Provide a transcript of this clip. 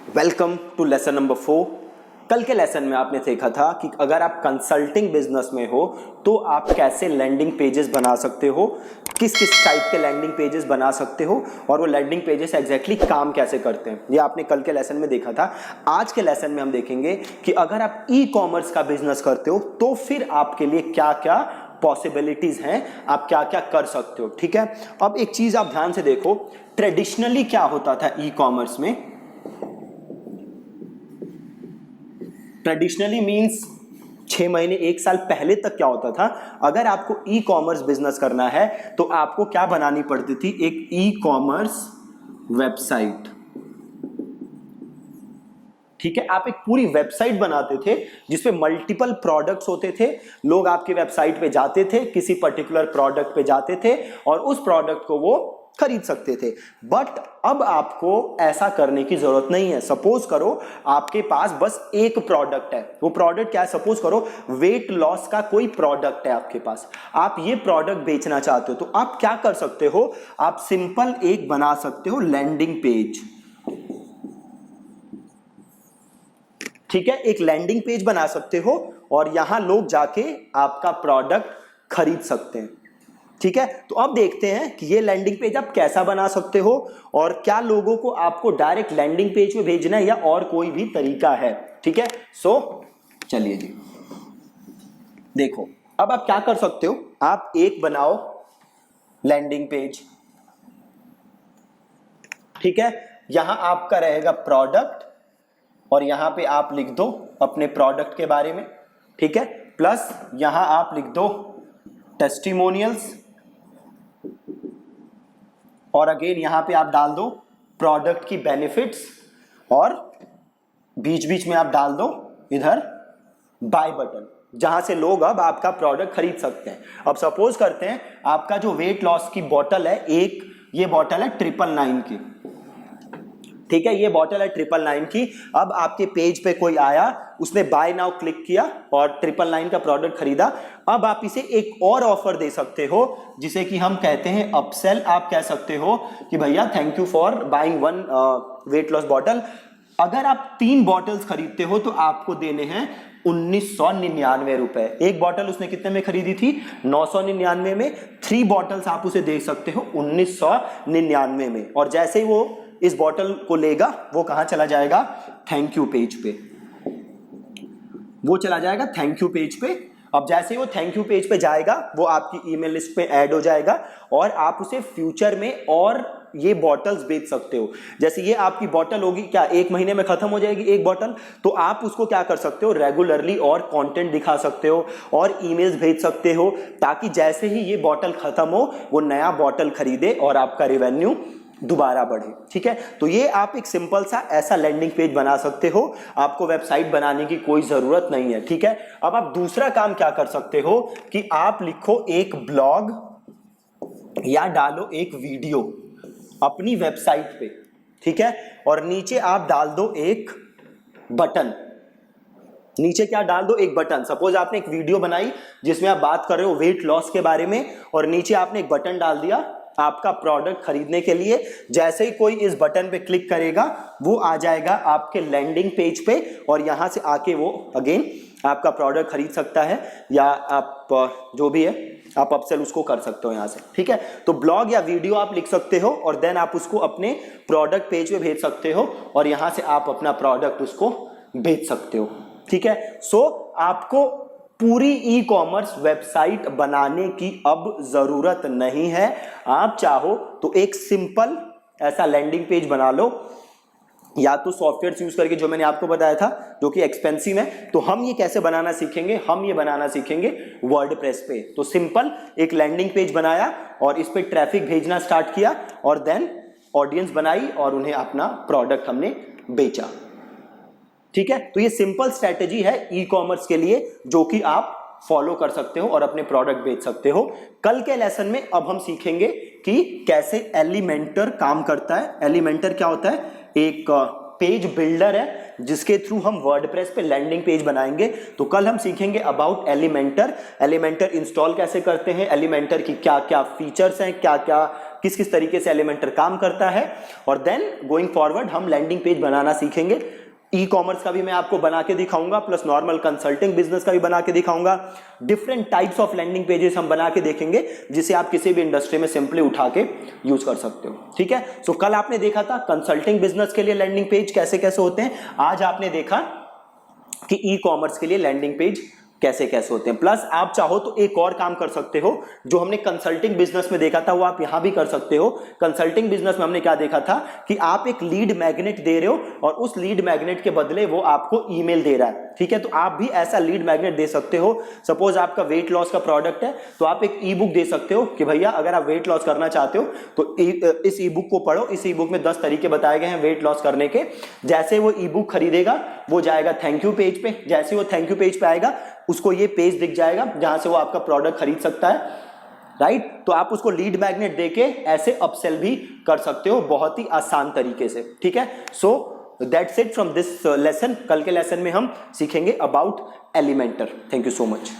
Welcome to lesson number 4। कल के lesson में आपने देखा था कि अगर आप कंसल्टिंग बिजनेस में हो तो आप कैसे लैंडिंग पेजेस बना सकते हो, किस किस टाइप के लैंडिंग पेजेस बना सकते हो और वो लैंडिंग पेजेस एग्जैक्टली काम कैसे करते हैं, ये आपने कल के लेसन में देखा था। आज के लेसन में हम देखेंगे कि अगर आप ई कॉमर्स का बिजनेस करते हो तो फिर आपके लिए क्या क्या पॉसिबिलिटीज हैं, आप क्या क्या कर सकते हो। ठीक है, अब एक चीज आप ध्यान से देखो, ट्रेडिशनली क्या होता था ई कॉमर्स में। ट्रेडिशनली मीन्स 6 महीने 1 साल पहले तक क्या होता था, अगर आपको ई कॉमर्स बिजनेस करना है तो आपको क्या बनानी पड़ती थी, एक ई कॉमर्स वेबसाइट। ठीक है, आप एक पूरी वेबसाइट बनाते थे जिसपे मल्टीपल प्रोडक्ट्स होते थे। लोग आपकी वेबसाइट पे जाते थे, किसी पर्टिकुलर प्रोडक्ट पे जाते थे और उस प्रोडक्ट को वो खरीद सकते थे। बट अब आपको ऐसा करने की जरूरत नहीं है। सपोज करो आपके पास बस एक प्रोडक्ट है, वो प्रोडक्ट क्या है, सपोज करो वेट लॉस का कोई प्रोडक्ट है आपके पास, आप ये प्रोडक्ट बेचना चाहते हो तो आप क्या कर सकते हो, आप सिंपल एक बना सकते हो लैंडिंग पेज। ठीक है, एक लैंडिंग पेज बना सकते हो और यहां लोग जाके आपका प्रोडक्ट खरीद सकते हैं। ठीक है, तो अब देखते हैं कि ये लैंडिंग पेज आप कैसा बना सकते हो और क्या लोगों को आपको डायरेक्ट लैंडिंग पेज पे भेजना है या और कोई भी तरीका है। ठीक है, सो चलिए जी देखो, अब आप क्या कर सकते हो, आप एक बनाओ लैंडिंग पेज। ठीक है, यहां आपका रहेगा प्रोडक्ट और यहां पे आप लिख दो अपने प्रोडक्ट के बारे में। ठीक है, प्लस यहां आप लिख दो टेस्टिमोनियल्स और अगेन यहां पे आप डाल दो प्रोडक्ट की बेनिफिट्स और बीच बीच में आप डाल दो इधर बाय बटन, जहां से लोग अब आपका प्रोडक्ट खरीद सकते हैं। अब सपोज करते हैं आपका जो वेट लॉस की बोतल है, एक ये बोतल है 999 की। ठीक है, ये बोतल है 999 की। अब आपके पेज पे कोई आया, उसने बाय नाउ क्लिक किया और 999 का प्रोडक्ट खरीदा। अब आप इसे एक और ऑफर दे सकते हो जिसे कि हम कहते हैं अपसेल। आप कह सकते हो कि भैया thank you for buying one weight loss bottle. अगर आप 3 बॉटल्स खरीदते हो तो आपको देने हैं 1999 रुपए। एक बॉटल उसने कितने में खरीदी थी, 999 में। 3 बॉटल्स आप उसे दे सकते हो 1999 में। और जैसे ही वो इस बॉटल को लेगा वो कहां चला जाएगा, थैंक यू पेज पे। वो चला जाएगा थैंक यू पेज पे। अब जैसे ही वो थैंक यू पेज पे जाएगा वो आपकी ईमेल लिस्ट पे ऐड हो जाएगा और आप उसे फ्यूचर में और ये बॉटल्स बेच सकते हो। जैसे ये आपकी बॉटल होगी, क्या 1 महीने में खत्म हो जाएगी एक बॉटल, तो आप उसको क्या कर सकते हो, रेगुलरली और कंटेंट दिखा सकते हो और ईमेल्स भेज सकते हो, ताकि जैसे ही ये बॉटल खत्म हो वो नया बॉटल खरीदे और आपका रेवेन्यू दोबारा बढ़े। ठीक है, तो ये आप एक सिंपल सा ऐसा लैंडिंग पेज बना सकते हो, आपको वेबसाइट बनाने की कोई जरूरत नहीं है। ठीक है, अब आप दूसरा काम क्या कर सकते हो कि आप लिखो एक ब्लॉग या डालो एक वीडियो अपनी वेबसाइट पे। ठीक है, और नीचे आप डाल दो एक बटन। नीचे क्या डाल दो, एक बटन। सपोज आपने एक वीडियो बनाई जिसमें आप बात कर रहे हो वेट लॉस के बारे में और नीचे आपने एक बटन डाल दिया आपका प्रोडक्ट खरीदने के लिए। जैसे ही कोई इस बटन पे क्लिक करेगा वो आ जाएगा आपके लैंडिंग पेज पे और यहां से आके वो अगेन आपका प्रोडक्ट खरीद सकता है या आप जो भी है आप अपसेल उसको कर सकते हो यहां से। ठीक है, तो ब्लॉग या वीडियो आप लिख सकते हो और देन आप उसको अपने प्रोडक्ट पेज पे भेज सकते हो और यहां से आप अपना प्रोडक्ट उसको बेच सकते हो। ठीक है, सो आपको पूरी ई कॉमर्स वेबसाइट बनाने की अब जरूरत नहीं है। आप चाहो तो एक सिंपल ऐसा लैंडिंग पेज बना लो, या तो सॉफ्टवेयर यूज करके जो मैंने आपको बताया था जो कि एक्सपेंसिव है। तो हम ये कैसे बनाना सीखेंगे, हम ये बनाना सीखेंगे वर्डप्रेस पे। तो सिंपल एक लैंडिंग पेज बनाया और इस पे ट्रैफिक भेजना स्टार्ट किया और देन ऑडियंस बनाई और उन्हें अपना प्रोडक्ट हमने बेचा। ठीक है, तो ये सिंपल स्ट्रेटेजी है ई कॉमर्स के लिए जो कि आप फॉलो कर सकते हो और अपने प्रोडक्ट बेच सकते हो। कल के लेसन में अब हम सीखेंगे कि कैसे एलिमेंटर काम करता है। एलिमेंटर क्या होता है, एक पेज बिल्डर है जिसके थ्रू हम वर्डप्रेस पे लैंडिंग पेज बनाएंगे। तो कल हम सीखेंगे अबाउट एलिमेंटर, एलिमेंटर इंस्टॉल कैसे करते हैं, एलिमेंटर की क्या क्या फीचर्स हैं, क्या क्या किस किस तरीके से एलिमेंटर काम करता है, और देन गोइंग फॉरवर्ड हम लैंडिंग पेज बनाना सीखेंगे। ई कॉमर्स का भी मैं आपको बना के दिखाऊंगा, प्लस नॉर्मल कंसल्टिंग बिजनेस का भी बना के दिखाऊंगा। Different types of landing pages हम बना के देखेंगे, जिसे आप किसी भी इंडस्ट्री में सिंपली उठा के यूज कर सकते हो। ठीक है, सो कल आपने देखा था कंसल्टिंग बिजनेस के लिए लैंडिंग पेज कैसे कैसे होते हैं, आज आपने देखा कि ई कॉमर्स के लिए लैंडिंग पेज कैसे कैसे होते हैं। प्लस आप चाहो तो एक और काम कर सकते हो, जो हमने कंसल्टिंग बिजनेस में देखा था वो आप यहां भी कर सकते हो। कंसल्टिंग बिजनेस में हमने क्या देखा था कि आप एक लीड मैग्नेट दे रहे हो और उस लीड मैग्नेट के बदले वो आपको ईमेल दे रहा है। ठीक है, तो आप भी ऐसा लीड मैग्नेट दे सकते हो। सपोज आपका वेट लॉस का प्रोडक्ट है, तो आप एक ई बुक दे सकते हो कि भैया अगर आप वेट लॉस करना चाहते हो तो इस ई बुक को पढ़ो। इस ई बुक में 10 तरीके बताए गए हैं वेट लॉस करने के। जैसे वो ई बुक खरीदेगा वो जाएगा थैंक यू पेज पे, जैसे वो थैंक यू पेज पे आएगा उसको ये पेज दिख जाएगा जहां से वो आपका प्रोडक्ट खरीद सकता है। राइट, तो आप उसको लीड मैग्नेट देके ऐसे अपसेल भी कर सकते हो बहुत ही आसान तरीके से। ठीक है, so that's it from this lesson. कल के लेसन में हम सीखेंगे about Elementor. Thank you so much.